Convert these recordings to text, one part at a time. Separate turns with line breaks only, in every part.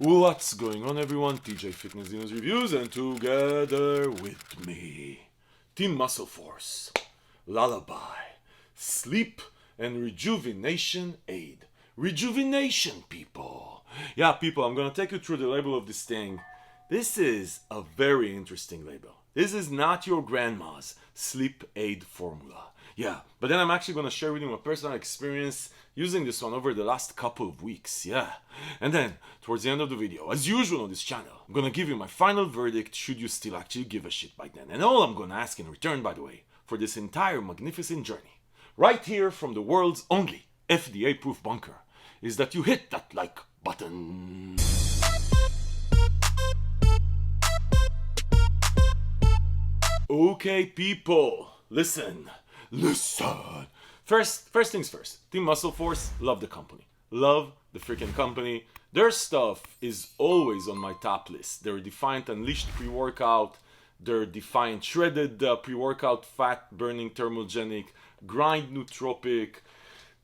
What's going on, everyone? TJ Fitness News Reviews, and together with me, Team MuscleForce, Lullaby, Sleep and Rejuvenation Aid. Rejuvenation, people. Yeah, people, I'm gonna take you through the label of this thing. This is a very interesting label. This is not your grandma's sleep aid formula. Yeah, but then I'm actually gonna share with you my personal experience using this one over the last couple of weeks, yeah. And then, towards the end of the video, as usual on this channel, I'm gonna give you my final verdict should you still actually give a shit by then. And all I'm gonna ask in return, by the way, for this entire magnificent journey, right here from the world's only FDA-proof bunker, is that you hit that like button. Okay, people, listen. First things first. Team MuscleForce, love the company. Love the freaking company. Their stuff is always on my top list. Their Defiant Unleashed pre-workout, their Defiant Shredded pre-workout, fat-burning thermogenic, Grind Nootropic,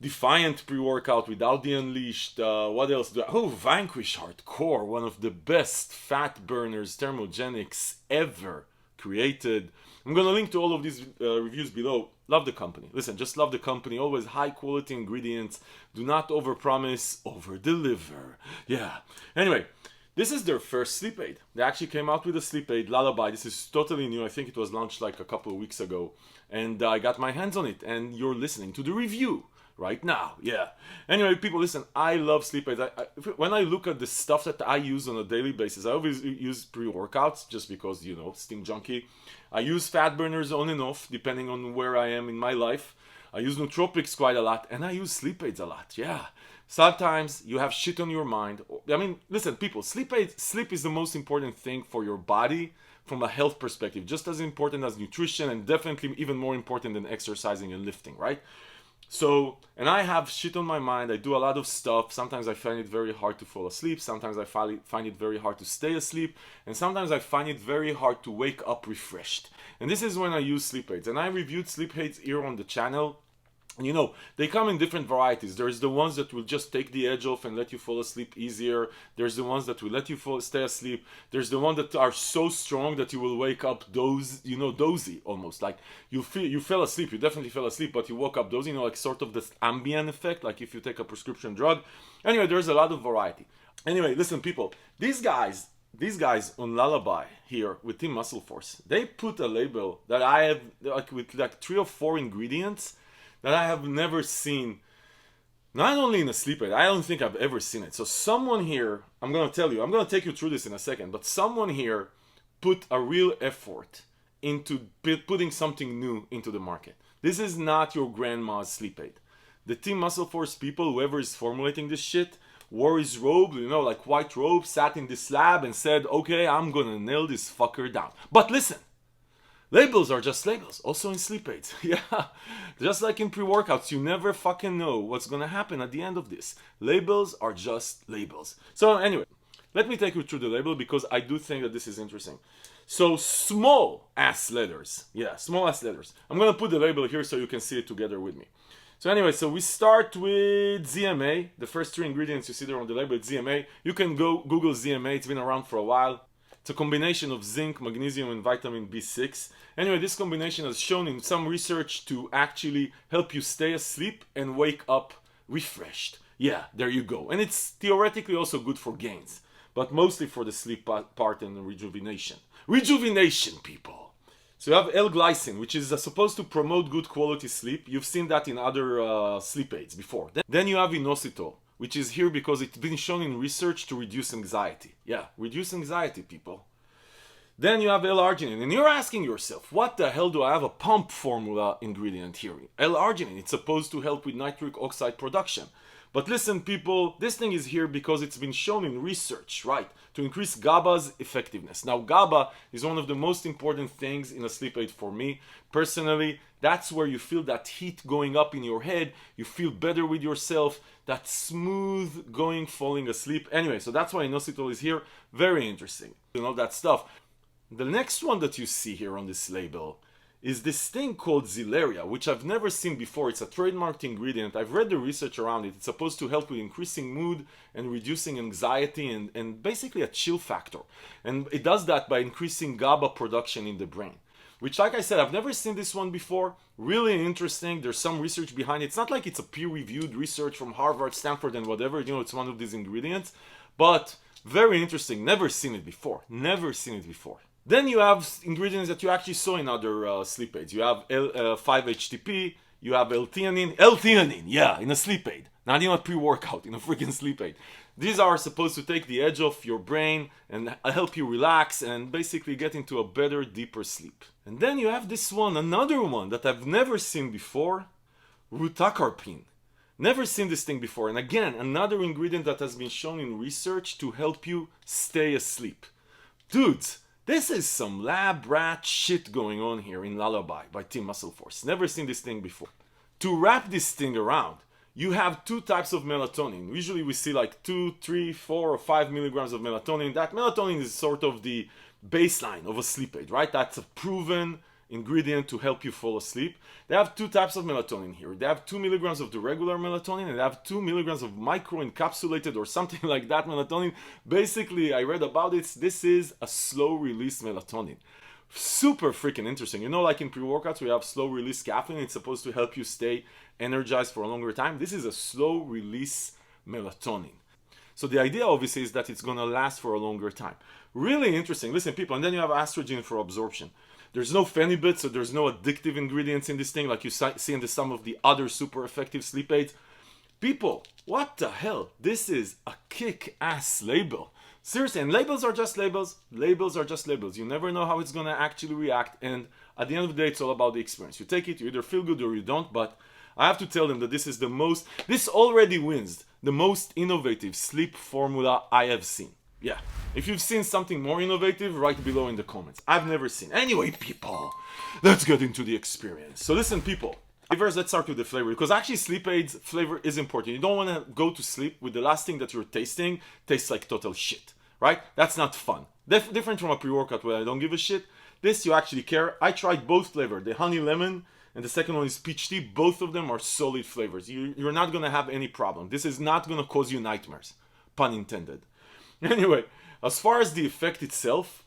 Defiant pre-workout without the Unleashed. What else do I... Oh, Vanquish Hardcore, one of the best fat burners, thermogenics ever created. I'm gonna link to all of these reviews below. Love the company. Listen, just love the company. Always high quality ingredients. Do not overpromise, overdeliver. Yeah. Anyway, this is their first sleep aid. They actually came out with a sleep aid, Lullaby. This is totally new. I think it was launched like a couple of weeks ago. And I got my hands on it. And you're listening to the review right now. Yeah. Anyway, people, listen, I love sleep aids. When I look at the stuff that I use on a daily basis, I always use pre-workouts just because, you know, steam junkie. I use fat burners on and off, depending on where I am in my life. I use nootropics quite a lot, and I use sleep aids a lot, yeah. Sometimes you have shit on your mind. I mean, listen, people, sleep is the most important thing for your body from a health perspective, just as important as nutrition, and definitely even more important than exercising and lifting, right? So, and I have shit on my mind. I do a lot of stuff. Sometimes I find it very hard to fall asleep. Sometimes I find it very hard to stay asleep. And sometimes I find it very hard to wake up refreshed. And this is when I use sleep aids. And I reviewed sleep aids here on the channel. And you know, they come in different varieties. There's the ones that will just take the edge off and let you fall asleep easier. There's the ones that will let you stay asleep. There's the ones that are so strong that you will wake up dozy almost. Like you fell asleep, you definitely fell asleep, but you woke up dozy, you know, like sort of this ambient effect, like if you take a prescription drug. Anyway, there's a lot of variety. Anyway, listen, people, these guys on Lullaby here with Team MuscleForce, they put a label that I have like with like 3 or 4 ingredients that I have never seen, not only in a sleep aid, I don't think I've ever seen it. So someone here, I'm going to tell you, I'm going to take you through this in a second, but someone here put a real effort into putting something new into the market. This is not your grandma's sleep aid. The Team MuscleForce people, whoever is formulating this shit, wore his robe, you know, like white robe, sat in this lab and said, okay, I'm going to nail this fucker down. But listen. Labels are just labels, also in sleep aids. Yeah, just like in pre-workouts, you never fucking know what's gonna happen at the end of this. Labels are just labels. So anyway, let me take you through the label because I do think that this is interesting. So small ass letters. Yeah, small ass letters. I'm gonna put the label here so you can see it together with me. So anyway, so we start with ZMA. The first 3 ingredients you see there on the label is ZMA. You can go Google ZMA, it's been around for a while. It's a combination of zinc, magnesium, and vitamin B6. Anyway, this combination has shown in some research to actually help you stay asleep and wake up refreshed. Yeah, there you go. And it's theoretically also good for gains, but mostly for the sleep part and the rejuvenation. Rejuvenation, people. So you have L-glycine, which is supposed to promote good quality sleep. You've seen that in other sleep aids before. Then you have inositol, which is here because it's been shown in research to reduce anxiety. Yeah, reduce anxiety, people. Then you have L-arginine, and you're asking yourself, what the hell do I have a pump formula ingredient here? L-arginine, it's supposed to help with nitric oxide production. But listen, people, this thing is here because it's been shown in research, right, to increase GABA's effectiveness. Now, GABA is one of the most important things in a sleep aid for me. Personally, that's where you feel that heat going up in your head, you feel better with yourself, that smooth going, falling asleep. Anyway, so that's why inositol is here. Very interesting, you know, that stuff. The next one that you see here on this label is this thing called Zilleria, which I've never seen before. It's a trademarked ingredient. I've read the research around it. It's supposed to help with increasing mood and reducing anxiety and basically a chill factor. And it does that by increasing GABA production in the brain. Which, like I said, I've never seen this one before. Really interesting. There's some research behind it. It's not like it's a peer-reviewed research from Harvard, Stanford, and whatever. You know, it's one of these ingredients. But very interesting. Never seen it before. Never seen it before. Then you have ingredients that you actually saw in other sleep aids. You have 5-HTP, you have L-theanine, yeah, in a sleep aid. Not even a pre-workout, in a freaking sleep aid. These are supposed to take the edge off your brain and help you relax and basically get into a better, deeper sleep. And then you have this one, another one that I've never seen before, rutacarpine. Never seen this thing before. And again, another ingredient that has been shown in research to help you stay asleep. Dudes, this is some lab rat shit going on here in LULLABY by Team MuscleForce. Never seen this thing before. To wrap this thing around, you have two types of melatonin. Usually we see like 2, 3, 4, or 5 milligrams of melatonin. That melatonin is sort of the baseline of a sleep aid, right? That's a proven ingredient to help you fall asleep. They have two types of melatonin here. They have 2 milligrams of the regular melatonin and they have 2 milligrams of micro-encapsulated or something like that melatonin. Basically, I read about it. This is a slow-release melatonin. Super freaking interesting. You know, like in pre-workouts, we have slow-release caffeine. It's supposed to help you stay energized for a longer time. This is a slow-release melatonin. So the idea, obviously, is that it's going to last for a longer time. Really interesting. Listen, people, and then you have estrogen for absorption. There's no phenibut, so there's no addictive ingredients in this thing like you see in some of the other super effective sleep aids. People, what the hell? This is a kick-ass label. Seriously, and labels are just labels. Labels are just labels. You never know how it's going to actually react, and at the end of the day, it's all about the experience. You take it, you either feel good or you don't, but I have to tell them that this already wins the most innovative sleep formula I have seen. Yeah, if you've seen something more innovative, write below in the comments. I've never seen. Anyway, people, let's get into the experience. So listen, people, flavors, let's start with the flavor, because actually sleep aids flavor is important. You don't want to go to sleep with the last thing that you're tasting tastes like total shit, right? That's not fun. Different from a pre-workout where I don't give a shit. This you actually care. I tried both flavors, the honey lemon and the second one is peach tea. Both of them are solid flavors. You're not going to have any problem. This is not going to cause you nightmares, pun intended. Anyway, as far as the effect itself,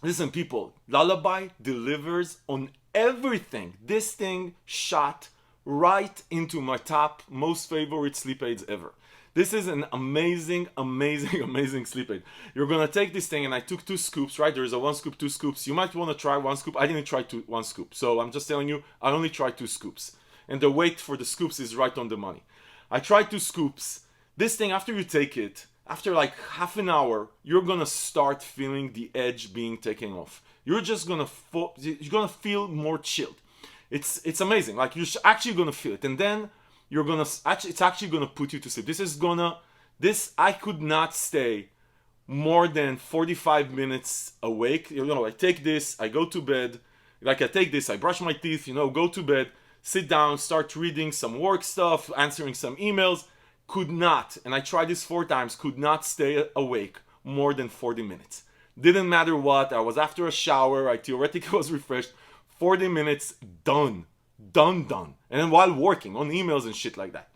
listen, people, LULLABY delivers on everything. This thing shot right into my top most favorite sleep aids ever. This is an amazing, amazing, amazing sleep aid. You're gonna take this thing, and I took 2 scoops, right? There's a 1 scoop, 2 scoops. You might want to try 1 scoop. I didn't try 1 scoop, so I'm just telling you, I only tried 2 scoops. And the weight for the scoops is right on the money. I tried 2 scoops. This thing, after you take it, after like half an hour, you're gonna start feeling the edge being taken off. You're just gonna feel more chilled. It's amazing. Like you're actually gonna feel it, and then you're gonna it's actually gonna put you to sleep. I could not stay more than 45 minutes awake. You know, I take this, I go to bed. Like I take this, I brush my teeth. You know, go to bed, sit down, start reading some work stuff, answering some emails. Could not, and I tried this 4 times, could not stay awake more than 40 minutes. Didn't matter what, I was after a shower, I theoretically was refreshed. 40 minutes, done. Done. And then while working on emails and shit like that.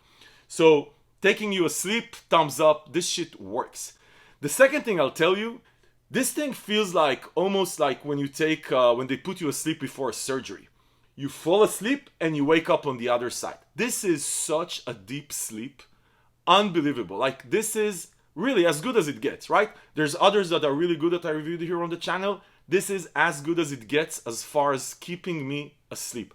So, taking you asleep, thumbs up, this shit works. The second thing I'll tell you, this thing feels like, almost like when you take, when they put you asleep before a surgery. You fall asleep and you wake up on the other side. This is such a deep sleep. Unbelievable. Like, this is really as good as it gets, right? There's others that are really good that I reviewed here on the channel. This is as good as it gets as far as keeping me asleep.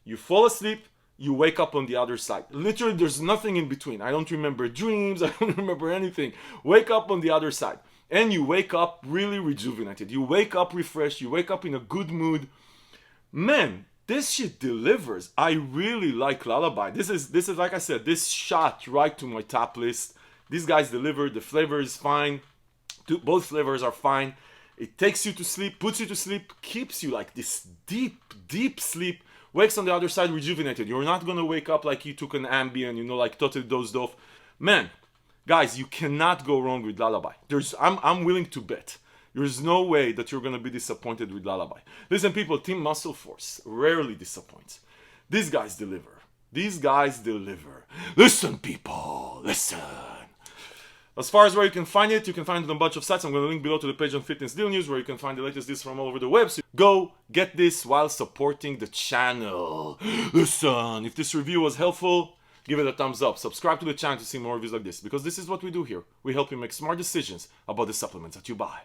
You fall asleep, you wake up on the other side. Literally, there's nothing in between. I don't remember dreams. I don't remember anything. Wake up on the other side. And you wake up really rejuvenated. You wake up refreshed. You wake up in a good mood. Man, this shit delivers. I really like LULLABY. This is like I said, this shot right to my top list. These guys delivered. The flavor is fine. Both flavors are fine. It takes you to sleep, puts you to sleep, keeps you like this deep, deep sleep. Wakes on the other side rejuvenated. You're not gonna wake up like you took an Ambien, you know, like totally dozed off. Man, guys, you cannot go wrong with LULLABY. I'm willing to bet There's no way that you're gonna be disappointed with LULLABY. Listen, people, Team MuscleForce rarely disappoints. These guys deliver. These guys deliver. Listen, people, listen. As far as where you can find it on a bunch of sites. I'm going to link below to the page on Fitness Deal News where you can find the latest deals from all over the web. So go get this while supporting the channel. Listen, if this review was helpful, give it a thumbs up. Subscribe to the channel to see more reviews like this, because this is what we do here. We help you make smart decisions about the supplements that you buy.